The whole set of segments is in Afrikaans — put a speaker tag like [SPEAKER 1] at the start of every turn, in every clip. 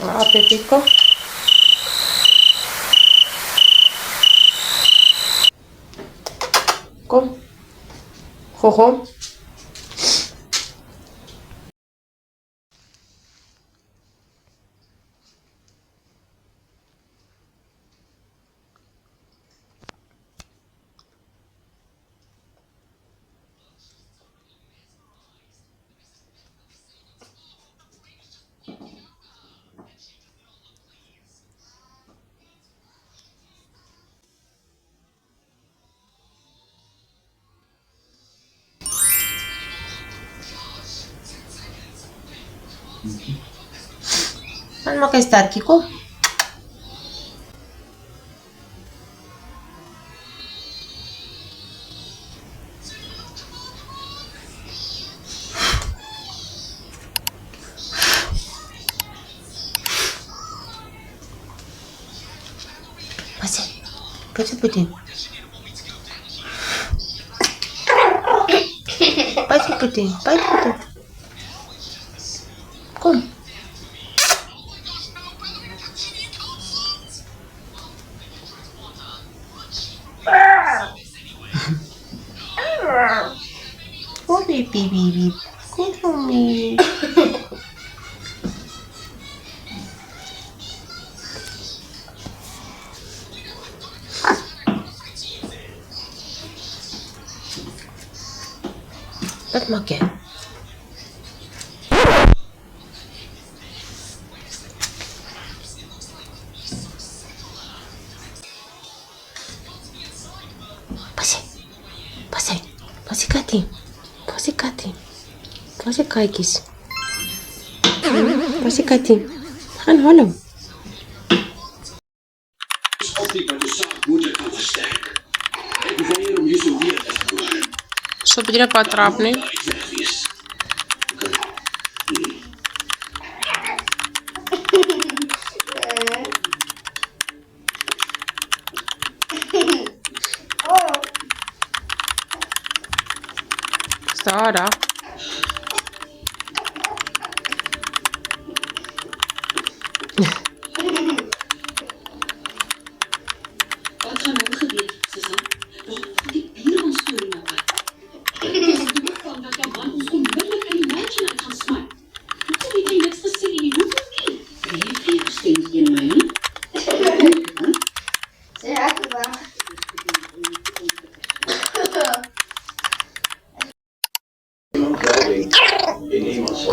[SPEAKER 1] Apetito. Kom. Gogo. Ano maak jy stertjie, kom? Wat jy Putin? Byt Putin, byt Putin. Kom. Oh, baby. Good for me. Wat maak jy? Pasie katjies. Pasie katjie. Gaan hallo. So bedoel pa trap nie. Stada.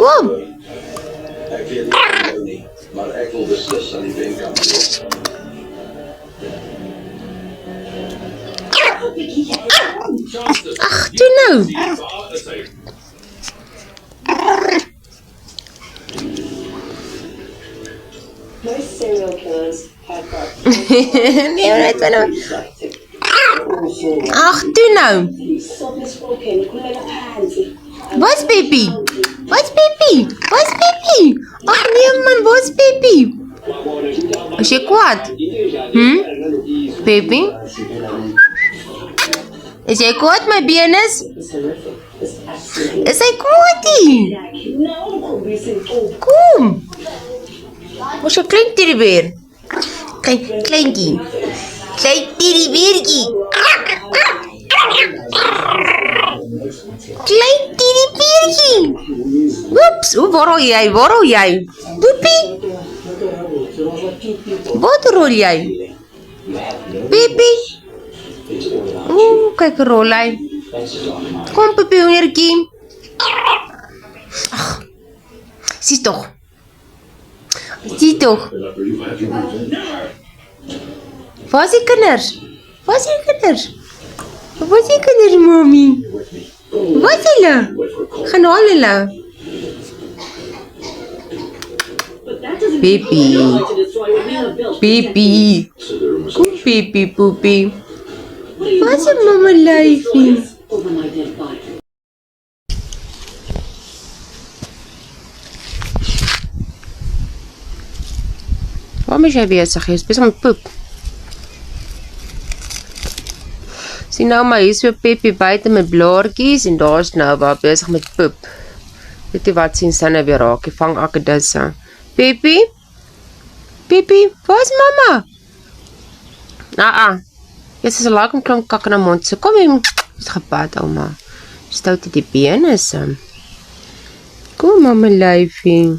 [SPEAKER 1] Kom!
[SPEAKER 2] Ek weet nie, maar ek wil beslis aan die wenkant loop.
[SPEAKER 1] Ag, toe nou!
[SPEAKER 3] Most serial killers have got
[SPEAKER 1] Nee, net nou. Ag, toe nou!
[SPEAKER 3] softness broken,
[SPEAKER 1] Wat's Peppy? Wat's Peppy? Wat's Peppy? Ag nee man, wat's Peppy? Is jy kwaad? Peppy? Is jy kwaad my benes? Is hy kwaadie? Kom! Wat is jou klein teddybeer? Kyk, kleinkie. Klein teddybeertjie. Klein teddybeertjie. Oeps, waar rol jy? Poepie? Wat rol jy? Peppy? Kyk rol hy. Kom Peppy hongertjie. Ag, zie toch. Waar is die kinders? Mommy? Waar is hulle? Gaan haal hulle. Peppy. Kom Peppy poepie. Waar is die mama lyfie? Waarom is jy bezig? Jy is bezig met poep. Sien nou maar, hier is so Peppy buiten met blaartjies en daar is nou waar bezig met poep. Weet jy wat, sien sy nou weer raak, die vang akkedisse. Peppy? Pipi, waar's mamma? Jy sê so laat om klomp kak in haar mond. So kom jy, is gepat, ouma. Stout die been is. Kom, mamma lyfie.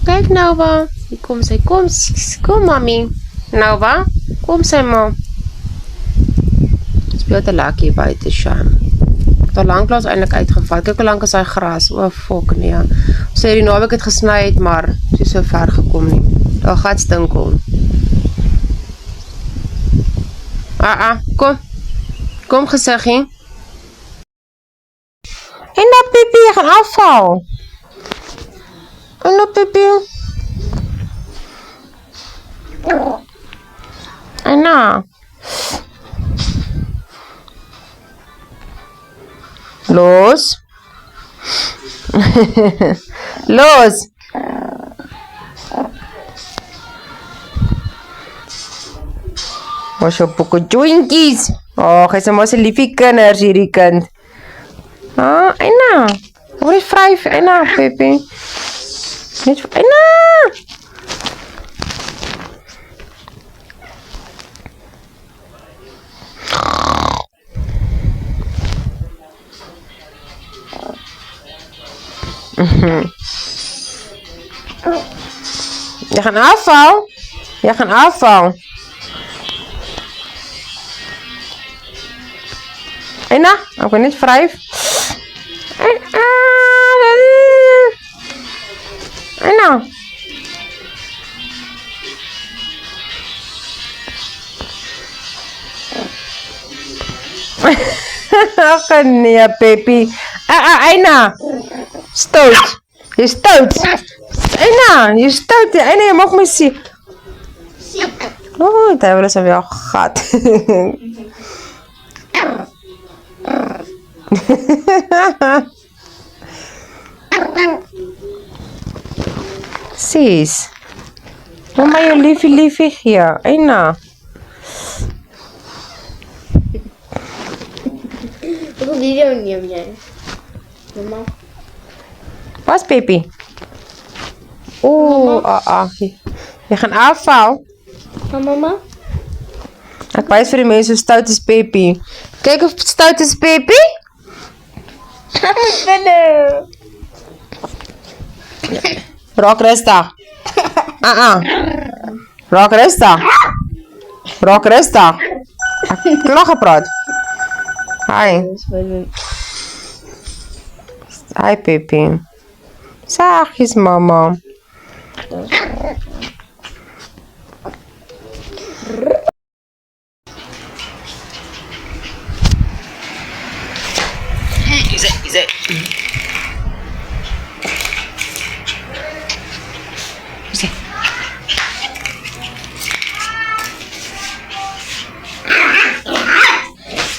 [SPEAKER 1] Kyk Nova. Hier kom sy. Kom mami. Nova, kom sy ma. Speel te lekker hier buite, Sham. Het al langklaas eindelijk uitgevat. Kyk hoe lang is hy gras. O, fok nee. Ons het die naweek het gesny het, maar sy so ver gekom nie. Daar gaat stinkel. Kom. Kom gesiggie. En nou Pipi, jy gaan afval. En nou Pipi. En nou. Los. Los. Was jou boeke joinkies. Hy is maar sy liefie kinders hierdie kind. Eina. Waar is vryf? Eina, Pepe. Net Eina. Jy gaan afval. Jy gaan afval. Eina, ek wil net vryf. Eina. Ach nee, Pepi. Eina. Stout. Jy stout. Eina, jy stout. Eina, jy mag my sien. Daar wil ons weer gat. Sis. Mama jou liefie gee. Eina.
[SPEAKER 4] Hoeveel video neem jy? Mama.
[SPEAKER 1] Pas Pepi. Jy gaan afval.
[SPEAKER 4] Mama?
[SPEAKER 1] Ek wys vir die mense hoe stout is Pepi. Kyk of stout is Pepi. Raak rustig. Raak rustig. Raak rustig. Ek het nog gepraat. Hi. Hi Pepi. Saggies mama. Is it?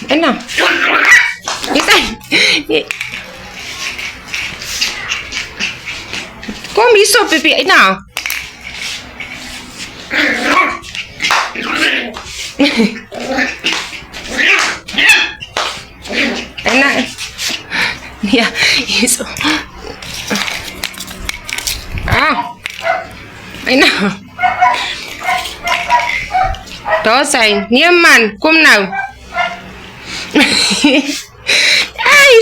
[SPEAKER 1] Eina. Kom hier so, Pepi. Eina. Eina. Ja, hier so. Eina. Daar zijn. Nee man, kom nou. Hier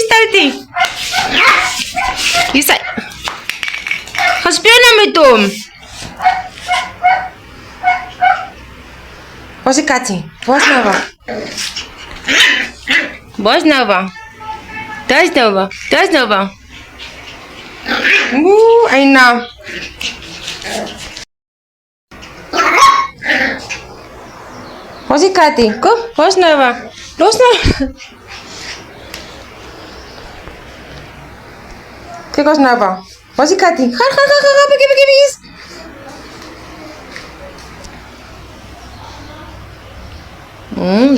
[SPEAKER 1] staat hij. Hier staat. Ga spelen nou met hem. Waar is de katje? Waar is Nova? Waar is Nova? Daar is Nova. Daar is Nova. Eina. Waar is die katje? Kom, waar is Nova? Los nou. Kijk, waar is Nova? Waar is die katje? Ga, pikkie.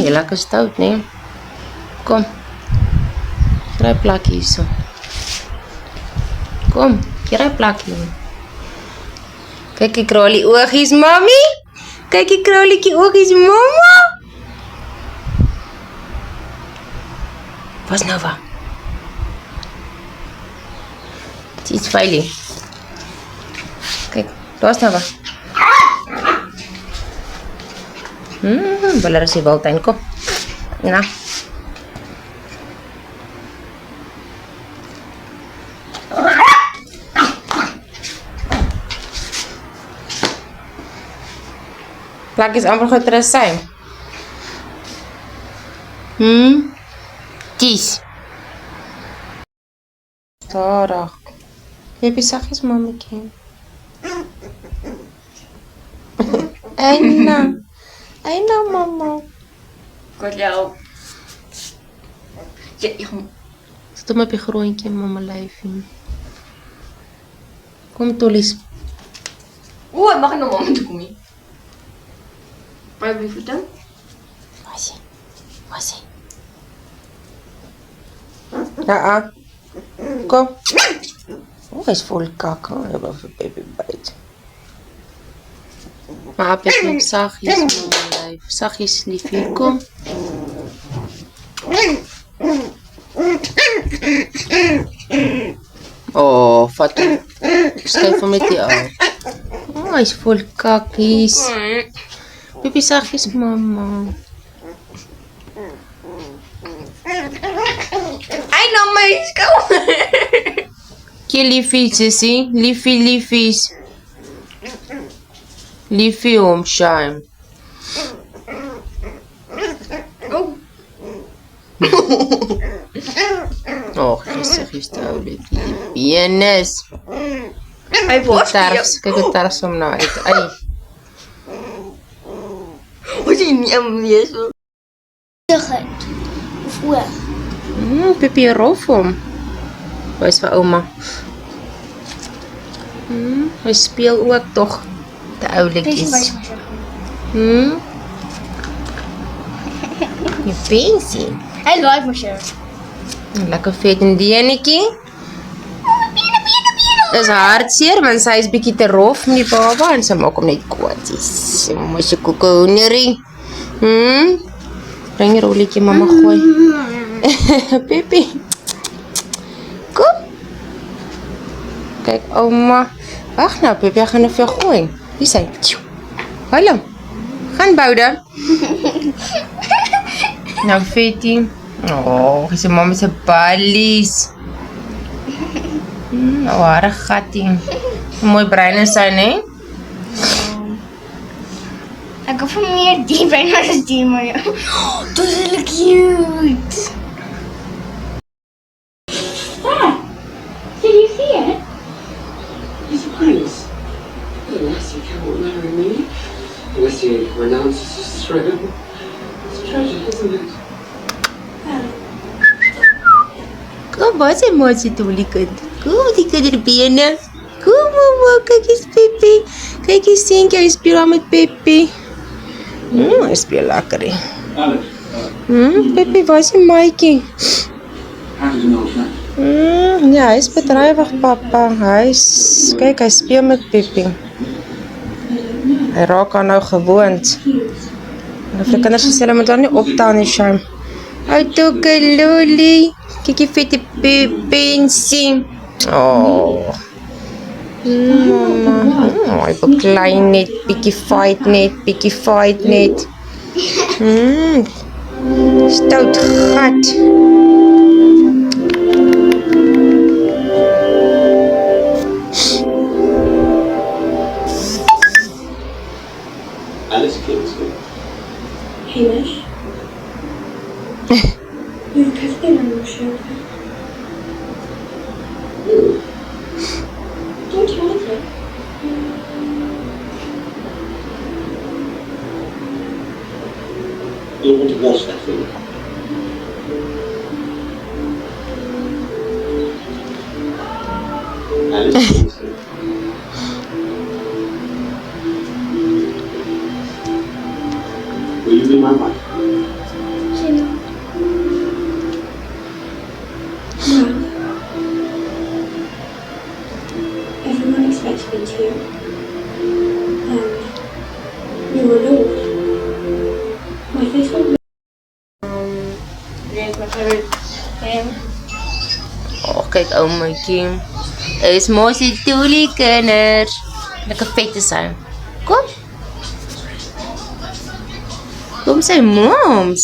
[SPEAKER 1] Je lekker stout, nee? Kom. Kry plakkie hier so. Kom, kry plakkie. Kyk die kralie oogies, mami. Kyk die kraliekie oogies, mama. Waar's Nova? Het is iets veilig. Kijk, Daar is nou wat. Wil er is die wildtuin, kom. Nou. Plak is amper goed terug. Kies. Stadig. Baby, saggies mammetjie. Eina mama.
[SPEAKER 4] Wat jou? Ja, ek kom.
[SPEAKER 1] Sit hom op die grondjie, mama lyfie. Kom tollies.
[SPEAKER 4] O, mag ek nou mamma toe kom nie? Baie by voete?
[SPEAKER 1] Was hy? Ja. Kom. Hy is vol kak, hy wil vir baby byt. Maar op het nog saggies, mama lyf. Saggies liefie, kom. Vat hom. Skuif hom met die ou. Hy is vol kakkies. Baby saggies, mama.
[SPEAKER 4] Ai, nou my skou.
[SPEAKER 1] Kie liefie, sissie. Liefies. Liefie hom, shame. Gesiggies te hou, liefie. Benes.
[SPEAKER 4] Hy was
[SPEAKER 1] Kyk het terfs om na uit. Ai.
[SPEAKER 4] Wat jy nie wees so.
[SPEAKER 5] Digit. Of oor.
[SPEAKER 1] Pipi rof hom. Hy is vir ouma. Hy speel ook tog. De oulikies. Je pensie.
[SPEAKER 5] Hy like my shirt.
[SPEAKER 1] Lekker vet en dienetjie. Is hartseer, want sy is bietjie te rof met die baba en sy maak hom net kwaad. Sy moes sy kokonerie. Bring die rolletjie, mama gooi. Pipi. Kom. Kyk, ouma. Wag nou, Pipi, ek gaan nou vir jou gooi. Hier is hy. Hallo. Gaan Boude. Nou vetie. Hy sy mama sy ballies. Hare gattie. Mooi brein is sy, ne?
[SPEAKER 5] Ek hoef meer die brein as die maar jou. Dit is really cute. Dad, did you see it?
[SPEAKER 6] He's a prince. Unless you can't marry me. Unless he renounces his throne. It's tragic, isn't it?
[SPEAKER 1] Kom, waar is hy maat sy toelie kind? Kom, die kinderbene. Kom, mama, kyk eens Pepe. Kyk eens Sienkie, hy speel al met Pepe. Hy speel lekker, he. Pepe, waar is die maatjie? Ja, hy is bedrijwig, papa. Kyk, hy speel met Pepe. Hy raak aan nou gewoond. En vir die kinders gesê, hulle moet daar nie optaan nie, Sham. Toeke Loli. Kyk die vette pensie. Hy beklei net, bietjie fight net. Stout gat.
[SPEAKER 2] Alice Kingston.
[SPEAKER 3] Hamish? You're Catherine on your shirt. Don't you like it?
[SPEAKER 2] You want to watch that film? Alice Kingston. Will you be my wife?
[SPEAKER 3] Everyone expects me to. You were Lord. My face will
[SPEAKER 4] Dit is my favorite game.
[SPEAKER 1] Kyk ou mykie. Is mos die toelie kinders. Lekker vet is hy. Kom. Kom sy moms.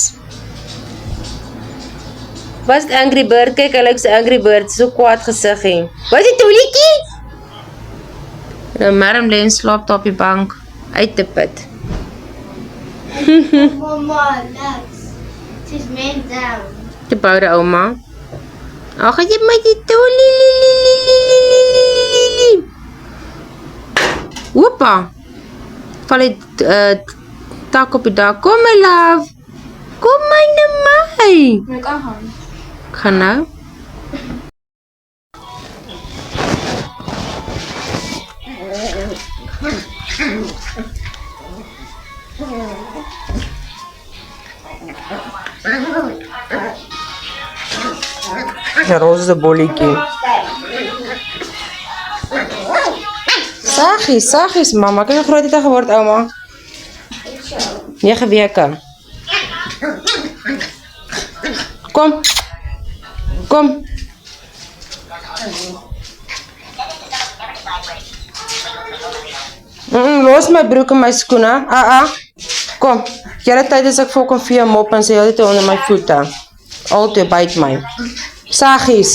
[SPEAKER 1] Wat is Angry Bird? Kyk, hy lyk so Angry Bird, so kwaad gesiggie. Wat is die toiletjie? Nou Merm lê en slaap daar op die bank, uit te put.
[SPEAKER 5] Mama, that's... She's man down.
[SPEAKER 1] Die boude ouma. Ag, jy my die toiletjie. Hoppa. Val die tak op die dak. Kom my love. Kom my na my.
[SPEAKER 4] Moet ek aangaan?
[SPEAKER 1] Ek gaan nou. Ja, roze bolletjie. Saggies mama, kyk hoe groot het hy geword ouma. 9 weke. Kom. Los my broek en my skoene. Kom. Julle tyd is ek volkom vir jou mop en sy hele tyd onder my voete. Altyd byt my. Saggies.